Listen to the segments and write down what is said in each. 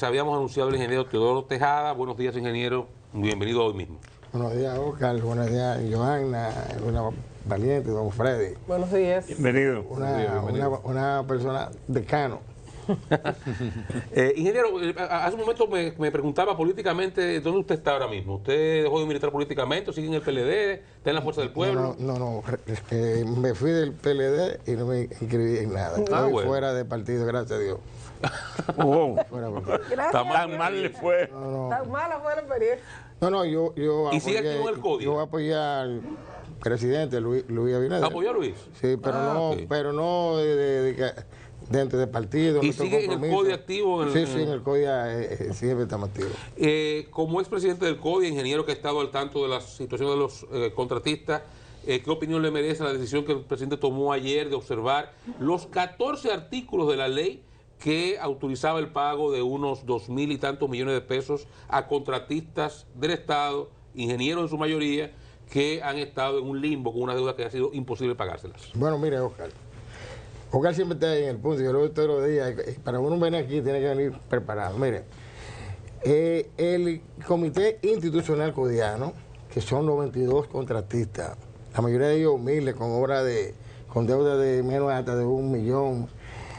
Habíamos anunciado al ingeniero Teodoro Tejada. Buenos días, ingeniero. Bienvenido hoy mismo. Buenos días, Oscar. Buenos días, Johanna, una valiente, don Freddy. Buenos días. Bienvenido. Una persona decano. Ingeniero, hace un momento me preguntaba políticamente, ¿dónde usted está ahora mismo? ¿Usted dejó de militar políticamente o sigue en el PLD? ¿Está en la Fuerza del Pueblo? No, me fui del PLD y no me inscribí en nada. Estoy fuera de partido, gracias a Dios. Fuera de partido. Tan mal le fue. Tan mala fue la experiencia. Yo ¿Y sigue activo en el CODI? Yo apoyé al presidente Luis Abinader. ¿Apoyó a Luis? Sí, pero no dentro del partido. ¿Y sigue en el CODI activo? Sí, en el CODI siempre estamos activos. Como expresidente del CODI, ingeniero que ha estado al tanto de la situación de los contratistas, ¿qué opinión le merece la decisión que el presidente tomó ayer de observar los 14 artículos de la ley que autorizaba el pago de unos 2.000 y tantos millones de pesos a contratistas del Estado, ingenieros en su mayoría, que han estado en un limbo con una deuda que ha sido imposible pagárselas? Bueno, mire, Oscar siempre está en el punto, yo lo veo todos los días, para uno venir aquí tiene que venir preparado. Mire, el Comité Institucional Codiano, que son 92 contratistas, la mayoría de ellos humildes, con deuda de menos hasta de 1 millón.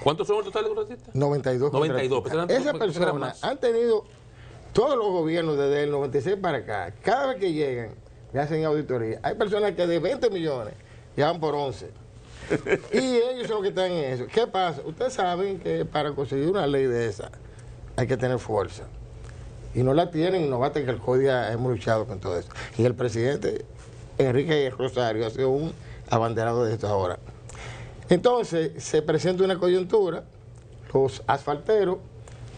¿Cuántos son el total de contratistas? 92 contratistas. Esas personas han tenido todos los gobiernos desde el 96 para acá, cada vez que llegan, le hacen auditoría. Hay personas que de 20 millones ya van por 11. Y ellos son los que están en eso. ¿Qué pasa? Ustedes saben que para conseguir una ley de esa hay que tener fuerza. Y no la tienen, no basta que el CODI hemos luchado con todo eso. Y el presidente Enrique Rosario ha sido un abanderado de esto ahora. Entonces, se presenta una coyuntura, los asfalteros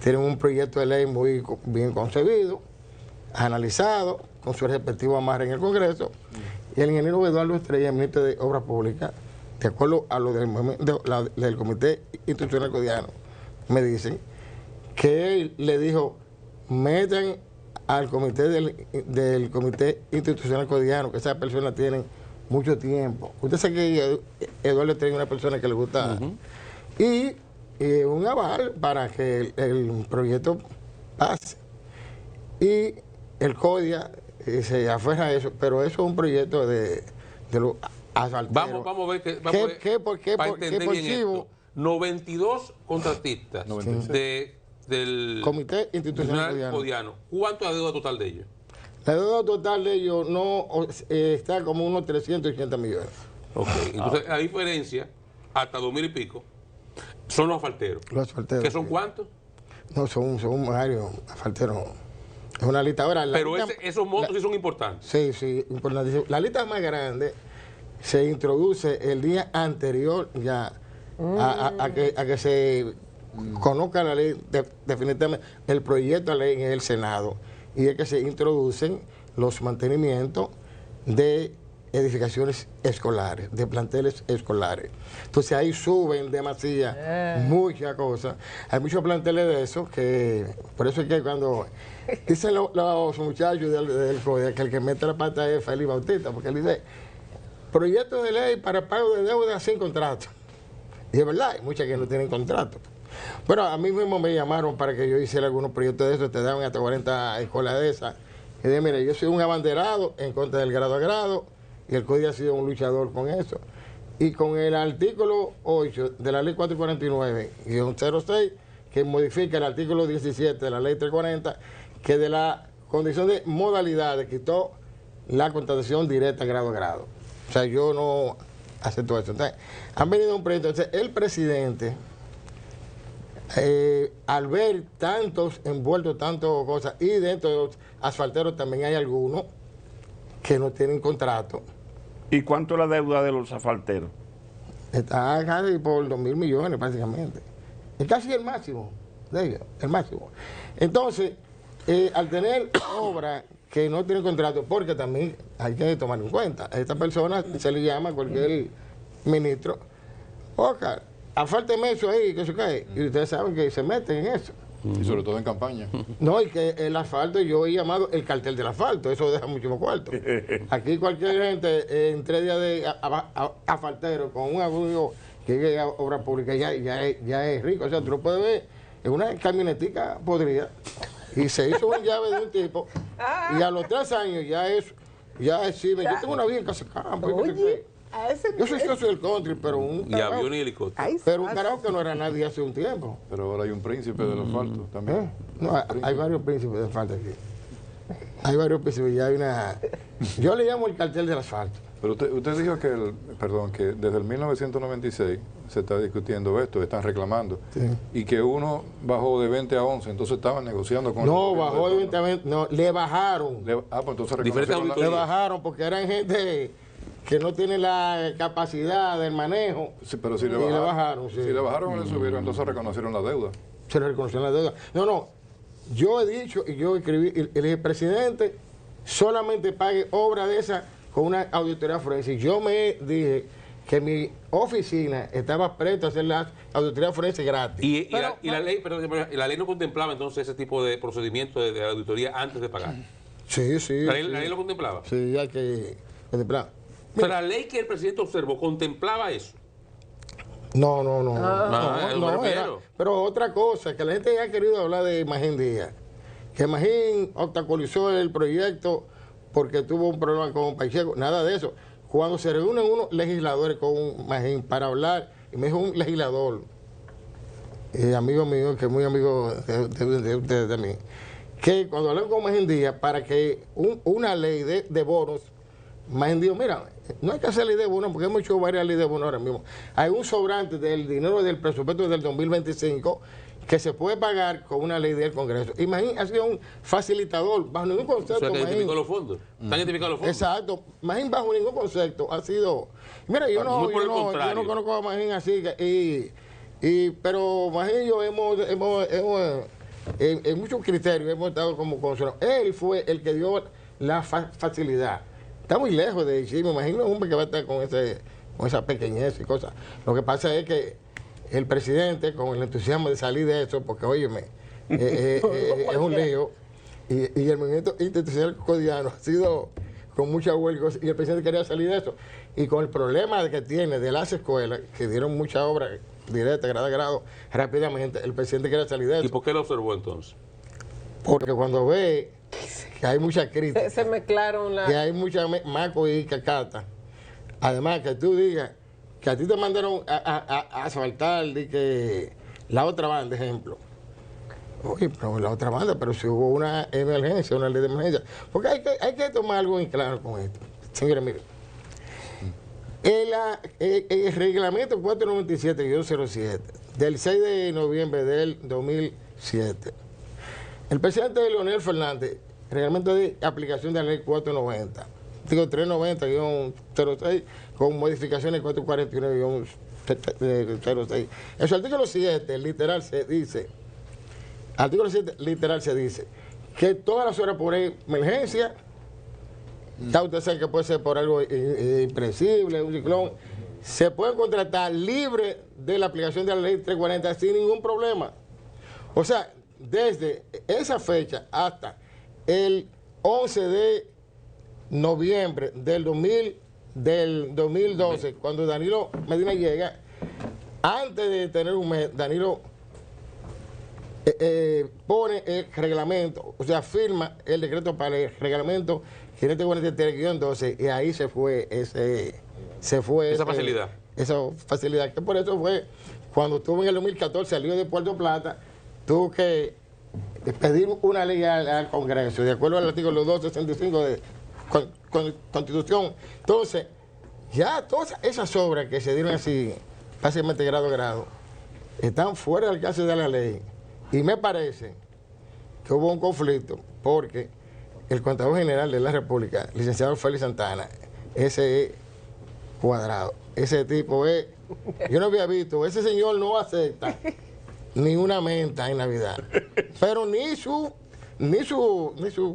tienen un proyecto de ley muy bien concebido, analizado, con su respectivo amarre en el Congreso, y el ingeniero Eduardo Estrella, ministro de Obras Públicas, de acuerdo a lo del Comité Institucional Codiano, me dicen que él le dijo, metan al comité del Comité Institucional Codiano, que esas personas tienen mucho tiempo. Usted sabe que Eduardo tiene una persona que le gusta. Y un aval para que el proyecto pase. Y el CODIA se aferra a eso, pero eso es un proyecto de los asfalteros. Vamos a ver ¿Por qué? Para entender bien esto. 92 contratistas del Comité Institucional Codiano. ¿Cuánto es la deuda total de ellos? La deuda total de ellos está como unos 380 millones. Ok, entonces la diferencia, hasta 2.000 y pico, son los asfalteros. Los asfalteros. ¿Que son cuántos? No, son varios asfalteros. Es una lista. Ahora, pero esos montos sí son importantes. Sí, importantísimo. La lista más grande se introduce el día anterior ya a que se conozca la ley, definitivamente el proyecto de ley en el Senado, y es que se introducen los mantenimientos de edificaciones escolares, de planteles escolares. Entonces ahí suben demasiado muchas cosas. Hay muchos planteles de esos que, por eso es que cuando dicen los muchachos del CODIA que el que mete la pata es Félix Bautista, porque él dice, proyecto de ley para pago de deuda sin contrato. Y es verdad, hay muchas que no tienen contrato. Bueno, a mí mismo me llamaron para que yo hiciera algunos proyectos de esos, te daban hasta 40 escuelas de esas. Y dije, mire, yo soy un abanderado en contra del grado a grado, y el CODI ha sido un luchador con eso. Y con el artículo 8 de la ley 449-06, que modifica el artículo 17 de la ley 340, que de la condición de modalidades quitó la contratación directa grado a grado. O sea, yo no acepto eso. Entonces, han venido un proyecto. Entonces, el presidente, al ver tantos envueltos, tantas cosas, y dentro de los asfalteros también hay algunos que no tienen contrato. ¿Y cuánto es la deuda de los asfalteros? Está casi por 2.000 millones prácticamente. Es casi el máximo de ellos, el máximo. Entonces, al tener obras que no tienen contrato, porque también hay que tomar en cuenta, a esta persona se le llama a cualquier ministro, Oscar, afálteme eso ahí, que se cae. Y ustedes saben que se meten en eso. Y sobre todo en campaña. No, y que el asfalto, yo he llamado el cartel del asfalto, eso deja mucho más cuarto. Aquí cualquier gente en 3 días de asfaltero con un abuso que llegue a obra pública ya es rico. O sea, tú lo puedes ver en una camionetica podrida y se hizo una llave de un tipo y a los 3 años ya es yo tengo una vida en Casa Campo. Oye, a ese Yo soy socio del country, pero un Y avión y helicóptero. Ay, pero un carajo que no era nadie hace un tiempo. Pero ahora hay un príncipe del asfalto también. No, hay varios príncipes de asfalto aquí. Hay varios príncipes y hay una... Yo le llamo el cartel del asfalto. Pero usted dijo que, que desde el 1996 se está discutiendo esto, están reclamando, y que uno bajó de 20 a 11, entonces estaban negociando con... No, bajó de 20 a 20, no, le bajaron. pues entonces Diferentes reconocieron Le auditorías. bajaron porque eran gente que no tiene la capacidad del manejo. Sí, pero si le Y le bajaron, bajaron, sí. si le bajaron o le subieron, entonces reconocieron la deuda. Se le reconoció la deuda. No, yo he dicho y yo escribí, el presidente solamente pague obra de esa con una auditoría forense. Yo me dije que mi oficina estaba presta a hacer la auditoría forense gratis. Y la ley, la ley no contemplaba entonces ese tipo de procedimiento de auditoría antes de pagar. Sí. La ley lo contemplaba. Sí, hay que contemplar. O sea, la ley que el presidente observó contemplaba eso. No, me refiero. pero otra cosa, que la gente ha querido hablar de Magín Díaz, que Magín obstaculizó el proyecto porque tuvo un problema con Pacheco, nada de eso. Cuando se reúnen unos legisladores con Magín para hablar, y me dijo un legislador, amigo mío, que es muy amigo de ustedes también, que cuando hablan con Magín Díaz para que una ley de bonos, Magín dijo, mira, no hay que hacer ley de bonos porque hemos hecho varias leyes de bonos ahora mismo. Hay un sobrante del dinero del presupuesto del 2025 que se puede pagar con una ley del Congreso. Y Magín ha sido un facilitador, bajo ningún concepto. O sea, que Magín, identificó los fondos. Están identificados los fondos. exacto, Magín bajo ningún concepto ha sido... Mira, yo no conozco a Magín así, pero Magín y yo hemos en muchos criterios hemos estado como consuelados. Él fue el que dio la facilidad. Está muy lejos de decir, me imagino un hombre que va a estar con esa pequeñez y cosas. Lo que pasa es que el presidente, con el entusiasmo de salir de eso, porque óyeme, es un lío, y el movimiento institucional codiano ha sido con mucha huelga, y el presidente quería salir de eso. Y con el problema que tiene de las escuelas, que dieron mucha obra directa, grado a grado, rápidamente, el presidente quería salir de eso. ¿Y por qué lo observó entonces? Porque cuando ve que hay mucha crítica, se mezclaron que hay mucha maco y cacata, además que tú digas que a ti te mandaron a asfaltar de que la otra banda, ejemplo. Oye, pero la otra banda, pero si hubo una emergencia, una ley de emergencia. Porque hay que tomar algo en claro con esto. Señores, miren. El reglamento 497-07 del 6 de noviembre del 2007, el presidente Leonel Fernández, reglamento de aplicación de la ley 490, digo 390-06, con modificaciones 441-06. En su artículo 7, literal, se dice que todas las horas por emergencia, ya usted sabe que puede ser por algo impredecible, un ciclón, se pueden contratar libre de la aplicación de la ley 340 sin ningún problema. O sea, desde esa fecha hasta el 11 de noviembre del 2012, cuando Danilo Medina llega, antes de tener un mes, Danilo pone el reglamento, o sea, firma el decreto para el reglamento 543-12, y ahí se fue esa facilidad. Esa facilidad, que por eso fue, cuando estuvo en el 2014, salió de Puerto Plata, tuvo que pedir una ley al Congreso, de acuerdo al artículo 265 de Constitución. Entonces, ya todas esas obras que se dieron así, básicamente grado a grado, están fuera del alcance de la ley. Y me parece que hubo un conflicto porque el contador general de la República, licenciado Félix Santana, ese es cuadrado, ese tipo es, yo no había visto, ese señor no acepta ni una menta en Navidad, pero ni sus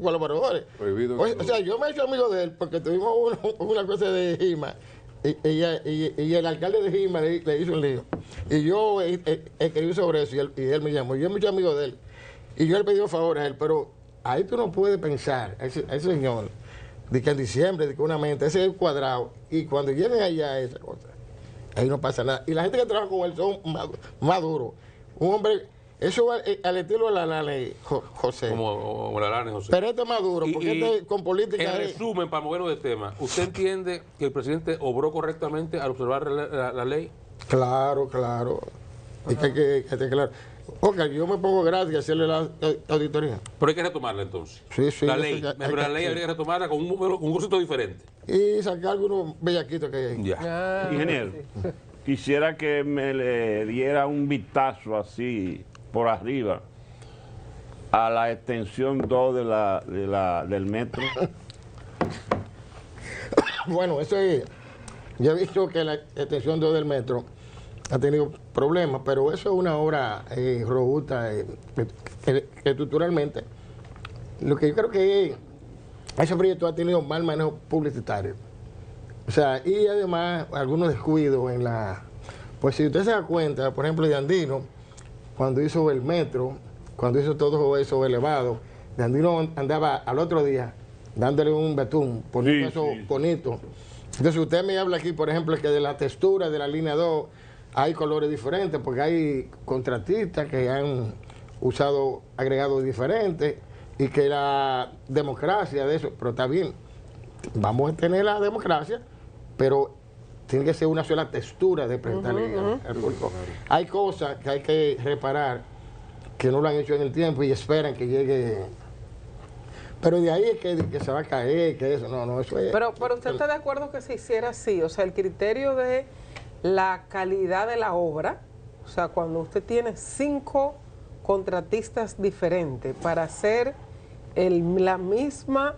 colaboradores. O sea, yo me he hecho amigo de él porque tuvimos una cosa de Jima y el alcalde de Jima le hizo un lío. Y yo escribí sobre eso y él me llamó. Yo me he hecho amigo de él y yo le pedí favores a él, pero ahí tú no puedes pensar, a ese señor, de que en diciembre, de que una menta, ese es el cuadrado, y cuando lleguen allá esa cosa, ahí no pasa nada. Y la gente que trabaja con él son más duros. Un hombre eso va al estilo de la ley, José. Como la lana, José. Pero esto es Maduro, porque este con política en resumen, para movernos de tema, ¿usted entiende que el presidente obró correctamente al observar la ley? Claro, claro. Es que esté claro. Ok, yo me pongo gratis a hacerle la auditoría. Pero hay que retomarla entonces. Sí, la ley. La ley habría que retomarla con un concepto diferente. Y sacar algunos bellaquitos que hay ahí. Ya. Ingeniero, quisiera que me le diera un vistazo así por arriba a la extensión 2 del metro. Bueno, eso es. Yo he visto que la extensión 2 del metro ha tenido problemas, pero eso es una obra robusta estructuralmente. Lo que yo creo que ese proyecto ha tenido mal manejo publicitario. O sea, y además algunos descuidos en la... Pues si usted se da cuenta, por ejemplo, de Andino, cuando hizo el metro, cuando hizo todo eso elevado, de Andino andaba al otro día dándole un betún, poniendo eso bonito. Entonces usted me habla aquí, por ejemplo, que de la textura de la línea 2 hay colores diferentes, porque hay contratistas que han usado agregados diferentes y que la democracia de eso, pero está bien, vamos a tener la democracia, pero tiene que ser una sola textura de prestarle al público. Hay cosas que hay que reparar que no lo han hecho en el tiempo y esperan que llegue. Pero de ahí es que se va a caer, que eso, no, eso es... Pero usted está de acuerdo que se hiciera así, o sea, el criterio de la calidad de la obra, o sea, cuando usted tiene 5 contratistas diferentes para hacer la misma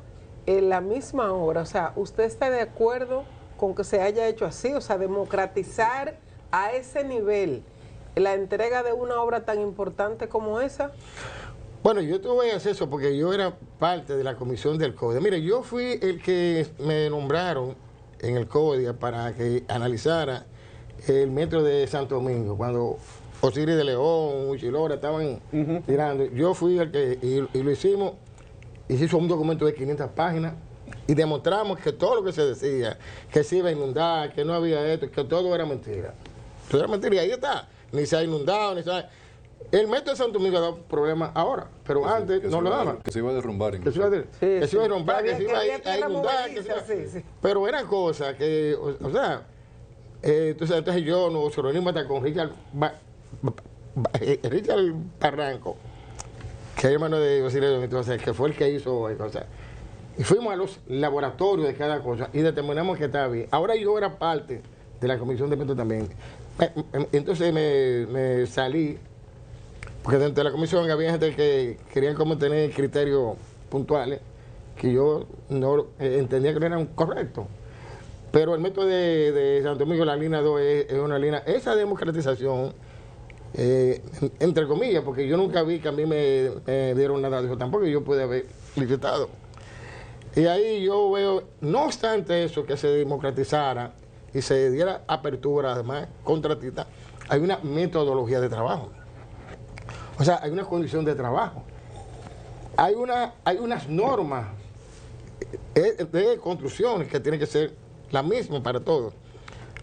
obra, o sea, ¿usted está de acuerdo con que se haya hecho así? O sea, democratizar a ese nivel la entrega de una obra tan importante como esa. Bueno, yo tuve acceso porque yo era parte de la comisión del CODIA. Mire, yo fui el que me nombraron en el CODIA para que analizara el metro de Santo Domingo, cuando Osiris de León, Uchilora estaban tirando. Yo fui el que, y lo hicimos, y se hizo un documento de 500 páginas, y demostramos que todo lo que se decía, que se iba a inundar, que no había esto, que todo era mentira. Todo era mentira, y ahí está. Ni se ha inundado, ni se ha... El metro de Santo Domingo ha dado problemas ahora, pero antes no lo daba. Que se iba a derrumbar. Que se iba a derrumbar, que se iba a inundar. Pero eran cosas que, o sea, entonces yo nos reunimos hasta con Richard Barranco, que es hermano de Osiris, entonces, que fue el que hizo cosas. Y fuimos a los laboratorios de cada cosa y determinamos que estaba bien. Ahora yo era parte de la comisión de metro también. Entonces me salí, porque dentro de la comisión había gente que querían como tener criterios puntuales que yo no entendía que no eran correctos. Pero el método de Santo Domingo, la línea 2, es una línea, esa democratización, entre comillas, porque yo nunca vi que a mí me dieron nada de eso tampoco, y yo pude haber licitado. Y ahí yo veo, no obstante eso, que se democratizara y se diera apertura, además, contratista, hay una metodología de trabajo. O sea, hay una condición de trabajo. Hay unas normas de construcciones que tienen que ser las mismas para todos.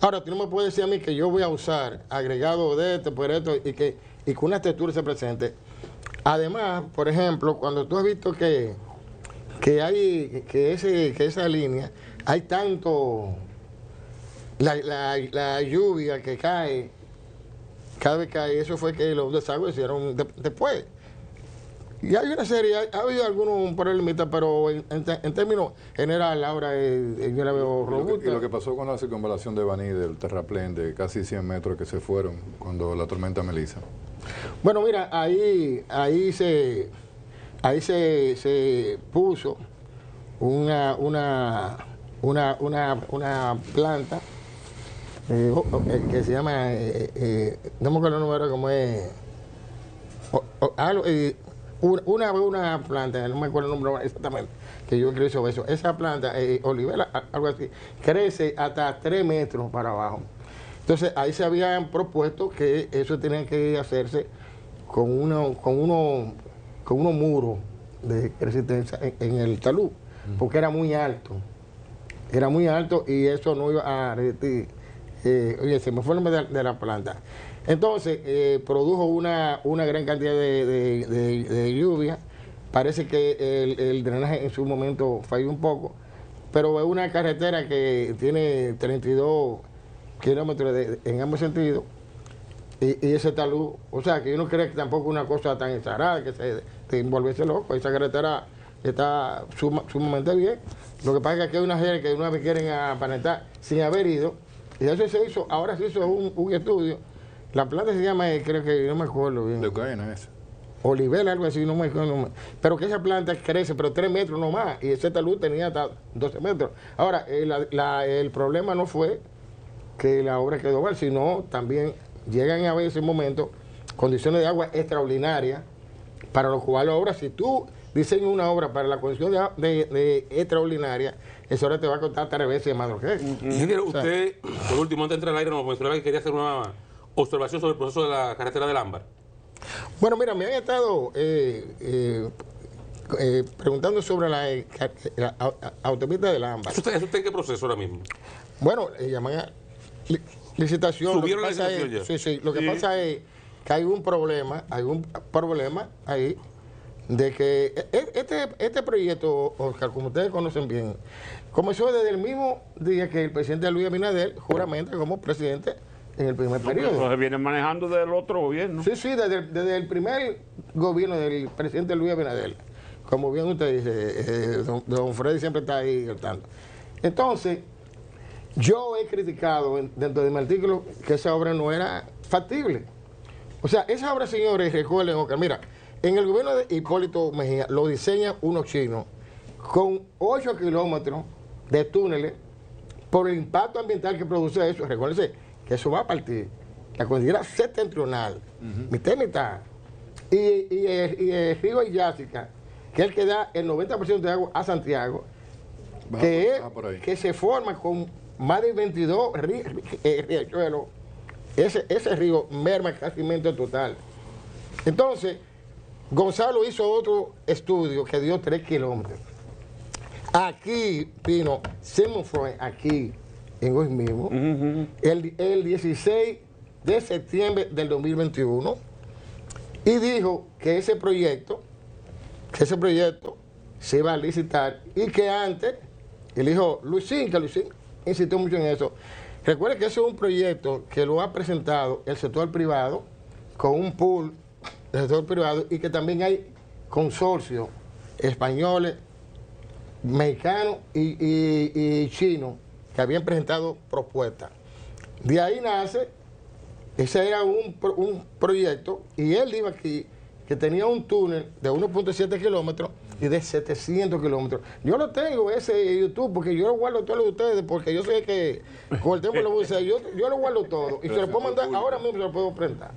Ahora, tú no me puedes decir a mí que yo voy a usar agregado de esto, por esto, y que una textura se presente. Además, por ejemplo, cuando tú has visto que esa línea, hay tanto la lluvia que cae, cada vez cae, eso fue que los desagües se hicieron después. Y hay una serie, ha habido algunos problemitas, pero en términos generales, ahora yo la veo robusta. Y lo que pasó con la circunvalación de Baní, del terraplén de casi 100 metros que se fueron cuando la tormenta Melissa. Bueno, mira, ahí se puso una planta que se llama, no me acuerdo el número, como es, una planta, no me acuerdo el nombre exactamente, que yo creo sobre eso. Esa planta, olivera, algo así, crece hasta 3 metros para abajo. Entonces ahí se habían propuesto que eso tenía que hacerse con unos muros de resistencia en el talud, porque era muy alto. Y eso no iba a resistir. Oye, se me fue el nombre de la planta. Entonces, produjo una gran cantidad de lluvia. Parece que el drenaje en su momento falló un poco, pero es una carretera que tiene 32 kilómetros en ambos sentidos, y ese talud, o sea, que yo no creo que tampoco una cosa tan exagerada, que te volviese loco. Esa carretera está sumamente bien. Lo que pasa es que aquí hay una gente que una vez quieren aparentar sin haber ido, y eso se hizo, ahora se hizo un estudio. La planta se llama, creo que no me acuerdo bien. Leucaena esa. Oliver, algo así, no me acuerdo. Pero que esa planta crece, pero 3 metros no más, y ese talud tenía hasta 12 metros. Ahora, el problema no fue que la obra quedó mal, sino también llegan a veces momentos, condiciones de agua extraordinarias, para lo cual la obra, si tú diseñas una obra para la condición de extraordinaria, esa obra te va a costar 3 veces más de lo que es. Ingeniero, usted, por último, antes de entrar al aire, nos mencionaba que quería hacer una observación sobre el proceso de la carretera del Ámbar. Bueno, mira, me han estado preguntando sobre la autopista del Ámbar. ¿Eso está en qué proceso ahora mismo? Bueno, llaman a licitación. ¿Subieron la licitación ya? Sí. Lo que pasa es que hay un problema ahí de que este proyecto, Oscar, como ustedes conocen bien, comenzó desde el mismo día que el presidente Luis Abinader juramenta como presidente en el primer periodo. Eso se viene manejando del otro gobierno. Sí, desde el primer gobierno del presidente Luis Abinader. Como bien usted dice, don Freddy siempre está ahí tanto. Entonces, yo he criticado dentro de mi artículo que esa obra no era factible. O sea, esa obra, señores, recuerden, Oscar, mira, en el gobierno de Hipólito Mejía lo diseñan unos chinos con 8 kilómetros de túneles por el impacto ambiental que produce eso. Recuérdense que eso va a partir la cordillera septentrional, mitad y mitad, y el río Ayásica, que es el que da el 90% de agua a Santiago, que se forma con más de 22 riachuelos. Ese río merma casi total. Entonces, Gonzalo hizo otro estudio que dio 3 kilómetros. Aquí vino Sigmund Freud, aquí en hoy mismo, el 16 de septiembre del 2021, y dijo que ese proyecto se iba a licitar, y que antes, él dijo, Luisín insistió mucho en eso. Recuerde que eso es un proyecto que lo ha presentado el sector privado con un pool del sector privado, y que también hay consorcios españoles, mexicanos y chinos que habían presentado propuestas. De ahí nace, ese era un proyecto, y él dijo aquí que tenía un túnel de 1.7 kilómetros y de 700 kilómetros. Yo lo tengo ese YouTube, porque yo lo guardo todo lo de ustedes, porque yo sé que con el tiempo lo voy a hacer. Yo lo guardo todo, y se lo puedo mandar ahora mismo, se lo puedo presentar.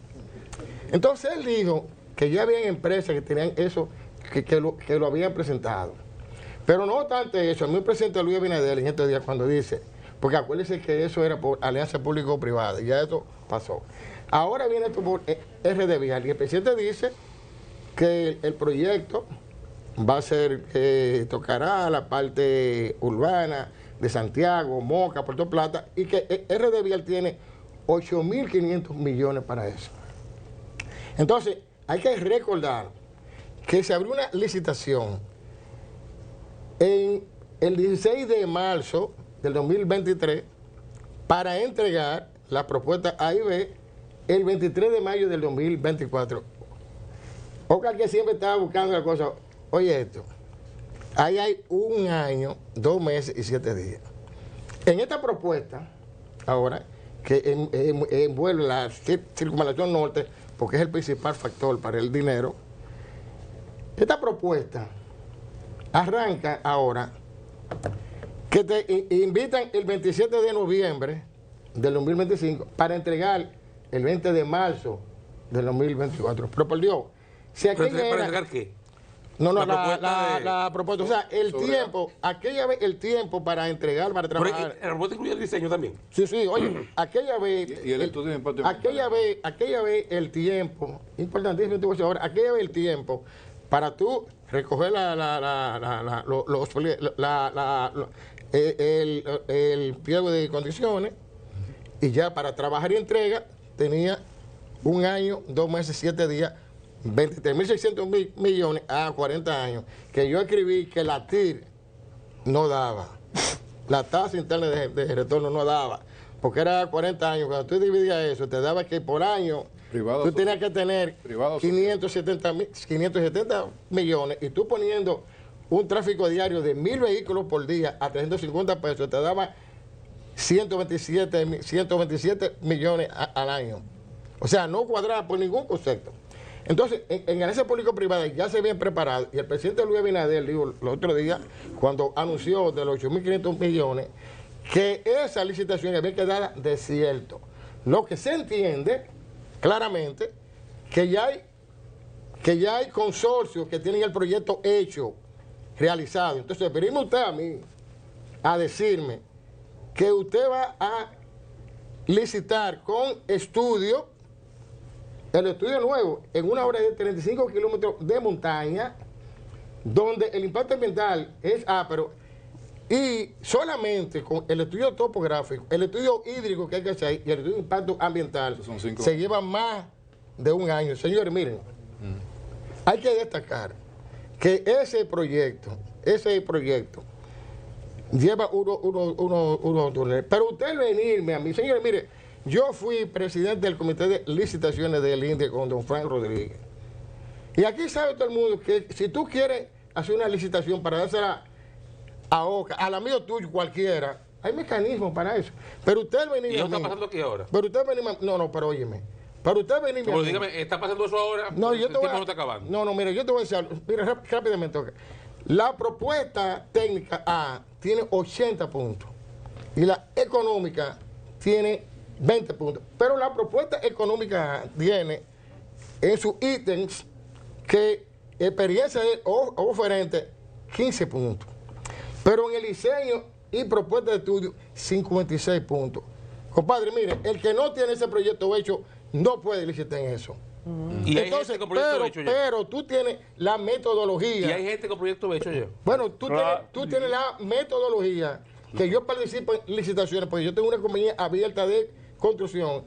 Entonces él dijo que ya habían empresas que tenían eso, que lo habían presentado. Pero no obstante eso, el mismo presidente Luis Abinader en estos días, cuando dice, porque acuérdense que eso era por alianza público-privada, y ya eso pasó. Ahora viene esto por RD Vial, y el presidente dice que el proyecto va a ser, tocará la parte urbana de Santiago, Moca, Puerto Plata, y que RD Vial tiene 8.500 millones para eso. Entonces, hay que recordar que se abrió una licitación en el 16 de marzo del 2023 para entregar la propuesta A y B el 23 de mayo del 2024. Oscar, que siempre estaba buscando la cosa. Oye esto, ahí hay 1 año, 2 meses y 7 días. En esta propuesta, ahora, que envuelve la circunvalación norte, porque es el principal factor para el dinero, esta propuesta arranca ahora que te invitan el 27 de noviembre del 2025 para entregar el 20 de marzo del 2024. Pero por Dios, si aquella ¿Para era, entregar qué? No, la propuesta. O sea, el tiempo, aquella vez el tiempo para entregar, para trabajar. ¿La propuesta incluye el diseño también? Sí, oye, aquella vez. Y el estudio de impacto aquella vez el tiempo, importantísimo, ahora, aquella vez el tiempo para tú recoger el pliego de condiciones, y ya para trabajar y entrega tenía un año, 2 meses, 7 días, 23.600 millones a 40 años, que yo escribí que la TIR no daba. La tasa interna de retorno no daba, porque era 40 años. Cuando tú dividías eso, te daba que por año Privado, tú tenías que tener 570 millones, y tú poniendo un tráfico diario de 1.000 vehículos por día a 350 pesos, te daba 127 millones al año. O sea, no cuadraba por ningún concepto. Entonces, en alianza público-privada ya se habían preparado, y el presidente Luis Abinader dijo el otro día, cuando anunció de los 8.500 millones, que esa licitación había quedado desierto. Lo que se entiende claramente que ya hay consorcios que tienen el proyecto hecho, realizado. Entonces, venime usted a mí a decirme que usted va a licitar con estudio, el estudio nuevo, en una hora de 35 kilómetros de montaña, donde el impacto ambiental es ápero, y solamente con el estudio topográfico, el estudio hídrico que hay que hacer y el estudio de impacto ambiental, se lleva más de un año. Señores, miren, hay que destacar que ese proyecto lleva unos túneles. Pero usted venirme a mí, señores, mire, yo fui presidente del comité de licitaciones del INDE con don Frank Rodríguez. Y aquí sabe todo el mundo que si tú quieres hacer una licitación para dársela a Oca, al amigo tuyo cualquiera, hay mecanismos para eso. Pero usted venirme ¿Y eso está pasando aquí ahora? Pero usted venirme, no, pero óyeme. Pero usted venirme pero dígame, ¿está pasando eso ahora? No, yo te voy a, no está acabando. No, mire, yo te voy a decir, mira, rápidamente. Okay. La propuesta técnica A tiene 80 puntos y la económica tiene 20 puntos. Pero la propuesta económica A tiene en sus ítems que experiencia oferente 15 puntos. Pero en el diseño y propuesta de estudio 56 puntos. Compadre, mire, el que no tiene ese proyecto hecho no puede licitar en eso. Y hay gente con proyecto hecho ya. Pero tú tienes la metodología. Y hay gente con proyecto hecho ya. Bueno, tú tienes la metodología, que yo participo en licitaciones, porque yo tengo una compañía abierta de construcción.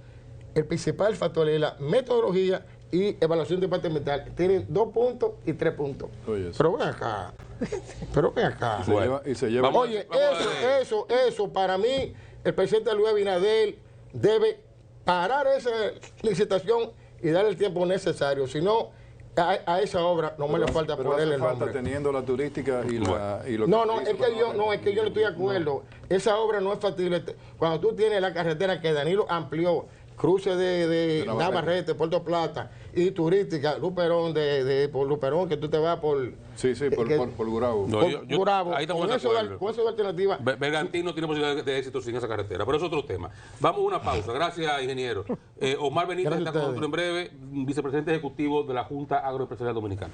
El principal factor es la metodología y evaluación departamental. Tienen 2 puntos y 3 puntos. Oye, pero ven acá. Pero ven acá. Se lleva. Oye, eso para mí, el presidente Luis Abinader debe parar esa licitación y darle el tiempo necesario. Si no, a esa obra no me le falta ponerle el nombre. Teniendo la turística y lo no, es que yo no estoy de acuerdo. Esa obra no es factible. Cuando tú tienes la carretera que Danilo amplió, cruce de Navarrete, Puerto Plata, y turística, Luperón, por Luperón, que tú te vas por... Sí, por Gurabo. No, Gurabo. Ahí estamos Con de acuerdo. eso de alternativa. Bergantín no tiene posibilidad de éxito sin esa carretera, pero es otro tema. Vamos a una pausa. Gracias, ingeniero. Omar Benítez está con nosotros en breve, vicepresidente ejecutivo de la Junta Agroempresarial Dominicana.